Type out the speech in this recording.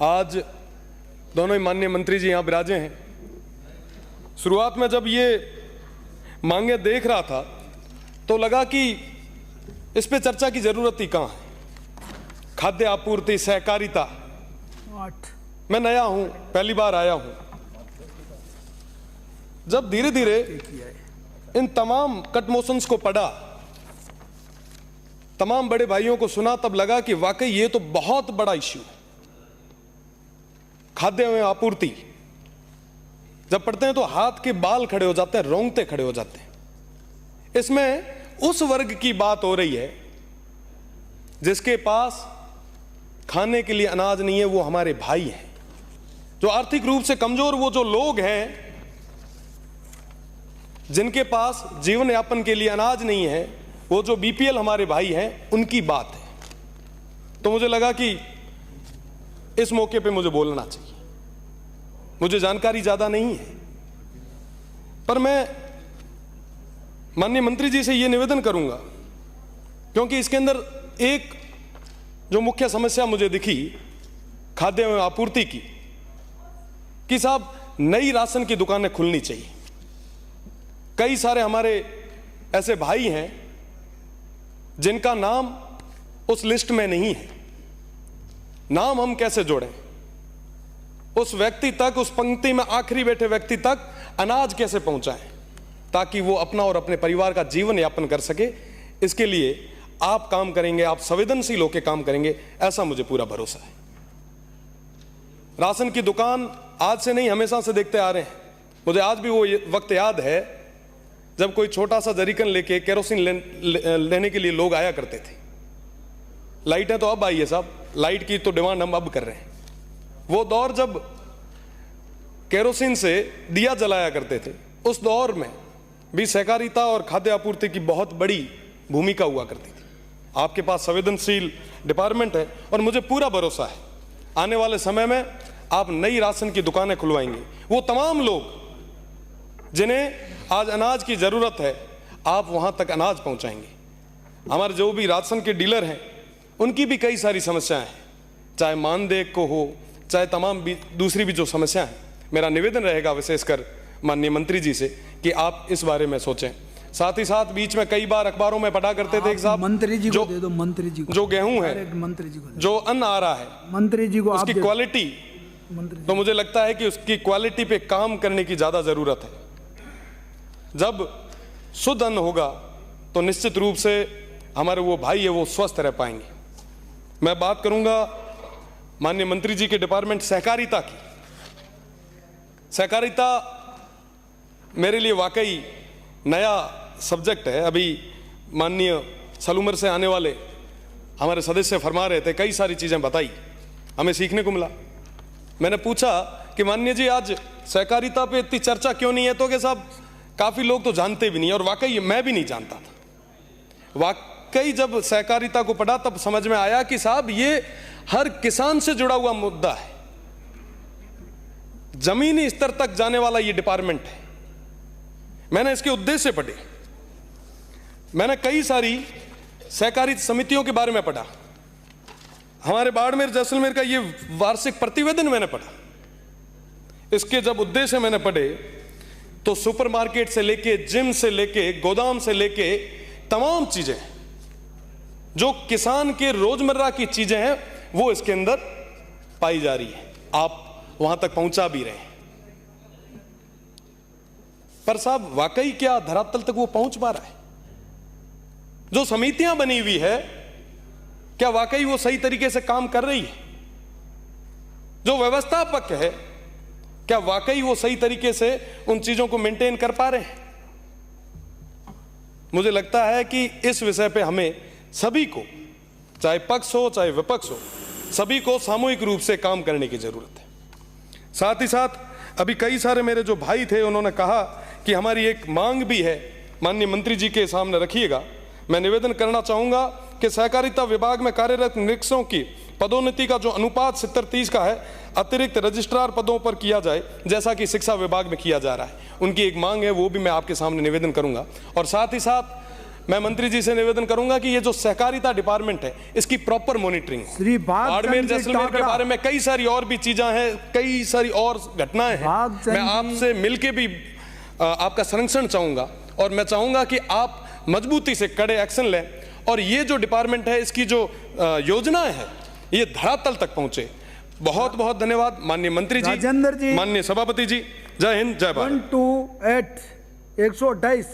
आज दोनों ही माननीय मंत्री जी यहाँ विराजे हैं। शुरुआत में जब ये मांगे देख रहा था तो लगा कि इस पे चर्चा की जरूरत ही कहाँ है। खाद्य आपूर्ति, सहकारिता, मैं नया हूं, पहली बार आया हूं। जब धीरे धीरे इन तमाम कट मोशंस को पढ़ा, तमाम बड़े भाइयों को सुना, तब लगा कि वाकई ये तो बहुत बड़ा इश्यू है। खाद्य एवं आपूर्ति जब पढ़ते हैं तो हाथ के बाल खड़े हो जाते हैं, रोंगटे खड़े हो जाते हैं। इसमें उस वर्ग की बात हो रही है जिसके पास खाने के लिए अनाज नहीं है, वो हमारे भाई हैं। जो आर्थिक रूप से कमजोर, वो जो लोग हैं जिनके पास जीवन यापन के लिए अनाज नहीं है, वो जो बीपीएल हमारे भाई हैं, उनकी बात है। तो मुझे लगा कि इस मौके पे मुझे बोलना चाहिए। मुझे जानकारी ज्यादा नहीं है, पर मैं माननीय मंत्री जी से यह निवेदन करूंगा, क्योंकि इसके अंदर एक जो मुख्य समस्या मुझे दिखी खाद्य एवं आपूर्ति की, कि साहब नई राशन की दुकानें खुलनी चाहिए। कई सारे हमारे ऐसे भाई हैं जिनका नाम उस लिस्ट में नहीं है। नाम हम कैसे जोड़ें? उस व्यक्ति तक, उस पंक्ति में आखिरी बैठे व्यक्ति तक अनाज कैसे पहुंचाएं ताकि वो अपना और अपने परिवार का जीवन यापन कर सके। इसके लिए आप काम करेंगे, आप संवेदनशील होकर काम करेंगे, ऐसा मुझे पूरा भरोसा है। राशन की दुकान आज से नहीं, हमेशा से देखते आ रहे हैं। मुझे आज भी वो वक्त याद है जब कोई छोटा सा जरीकन लेके केरोसिन लेने के लिए लोग आया करते थे। लाइटें तो अब आई है साहब, लाइट की तो डिमांड हम अब कर रहे हैं। वो दौर जब केरोसिन से दिया जलाया करते थे, उस दौर में भी सहकारिता और खाद्य आपूर्ति की बहुत बड़ी भूमिका हुआ करती थी। आपके पास संवेदनशील डिपार्टमेंट है और मुझे पूरा भरोसा है आने वाले समय में आप नई राशन की दुकानें खुलवाएंगे। वो तमाम लोग जिन्हें आज अनाज की जरूरत है, आप वहां तक अनाज पहुंचाएंगे। हमारे जो भी राशन के डीलर हैं, उनकी भी कई सारी समस्याएं हैं, चाहे मानदेय को हो, चाहे तमाम दूसरी भी जो समस्याएं हैं। मेरा निवेदन रहेगा विशेषकर माननीय मंत्री जी से कि आप इस बारे में सोचें। साथ ही साथ बीच में कई बार अखबारों में पढ़ा करते थे कि साहब मंत्री जी को दे दो, मंत्री जी को, जो गेहूं है, मंत्री जी को, जो अन्न आ रहा है, मंत्री जी को, उसकी क्वालिटी, तो मुझे लगता है कि उसकी क्वालिटी पे काम करने की ज्यादा जरूरत है। जब शुद्ध अन्न होगा तो निश्चित रूप से हमारे वो भाई है वो स्वस्थ रह पाएंगे। मैं बात करूंगा माननीय मंत्री जी के डिपार्टमेंट सहकारिता की। सहकारिता मेरे लिए वाकई नया सब्जेक्ट है। अभी माननीय सलूमर से आने वाले हमारे सदस्य फरमा रहे थे, कई सारी चीजें बताई, हमें सीखने को मिला। मैंने पूछा कि माननीय जी आज सहकारिता पे इतनी चर्चा क्यों नहीं है? तो कि साहब काफी लोग तो जानते भी नहीं, और वाकई मैं भी नहीं जानता था। वाकई जब सहकारिता को पढ़ा तब समझ में आया कि साहब ये हर किसान से जुड़ा हुआ मुद्दा है। जमीनी स्तर तक जाने वाला ये डिपार्टमेंट है। मैंने इसके उद्देश्य पढ़े, मैंने कई सारी सहकारी समितियों के बारे में पढ़ा, हमारे बाड़मेर जैसलमेर का ये वार्षिक प्रतिवेदन मैंने पढ़ा। इसके जब उद्देश्य मैंने पढ़े तो सुपरमार्केट से लेके, जिम से लेके, गोदाम से लेके तमाम चीजें जो किसान के रोजमर्रा की चीजें हैं वो इसके अंदर पाई जा रही है। आप वहां तक पहुंचा भी रहे हैं, पर साहब वाकई क्या धरातल तक वो पहुंच पा रहा है? जो समितियां बनी हुई है, क्या वाकई वो सही तरीके से काम कर रही है? जो व्यवस्थापक है, क्या वाकई वो सही तरीके से उन चीजों को मेंटेन कर पा रहे हैं? मुझे लगता है कि इस विषय पे हमें सभी को, चाहे पक्ष हो चाहे विपक्ष हो, सभी को सामूहिक रूप से काम करने की जरूरत है। साथ ही साथ अभी कई सारे मेरे जो भाई थे उन्होंने कहा कि हमारी एक मांग भी है, माननीय मंत्री जी के सामने रखिएगा। मैं निवेदन करना चाहूंगा कि सहकारिता विभाग में कार्यरत निरीक्षकों की पदोन्नति का जो अनुपात 70-30 का है, अतिरिक्त रजिस्ट्रार पदों पर किया जाए, जैसा कि शिक्षा विभाग में किया जा रहा है। उनकी एक मांग है, वो भी मैं आपके सामने निवेदन करूंगा। और साथ ही साथ मैं मंत्री जी से निवेदन करूंगा कि ये जो सहकारिता डिपार्टमेंट है इसकी प्रॉपर मॉनिटरिंग हो। श्री बाड़मेर जैसलमेर के बारे में कई सारी और भी चीजें हैं, कई सारी और घटनाएं हैं। मैं आपसे मिलके भी आपका संरक्षण चाहूंगा और मैं चाहूंगा कि आप मजबूती से कड़े एक्शन लें और ये जो डिपार्टमेंट है इसकी जो योजनाएं हैं ये धरातल तक पहुंचे। बहुत बहुत धन्यवाद माननीय मंत्री जी, राजेंद्र जी, माननीय सभापति जी। जय हिंद, जय भारत। 128 128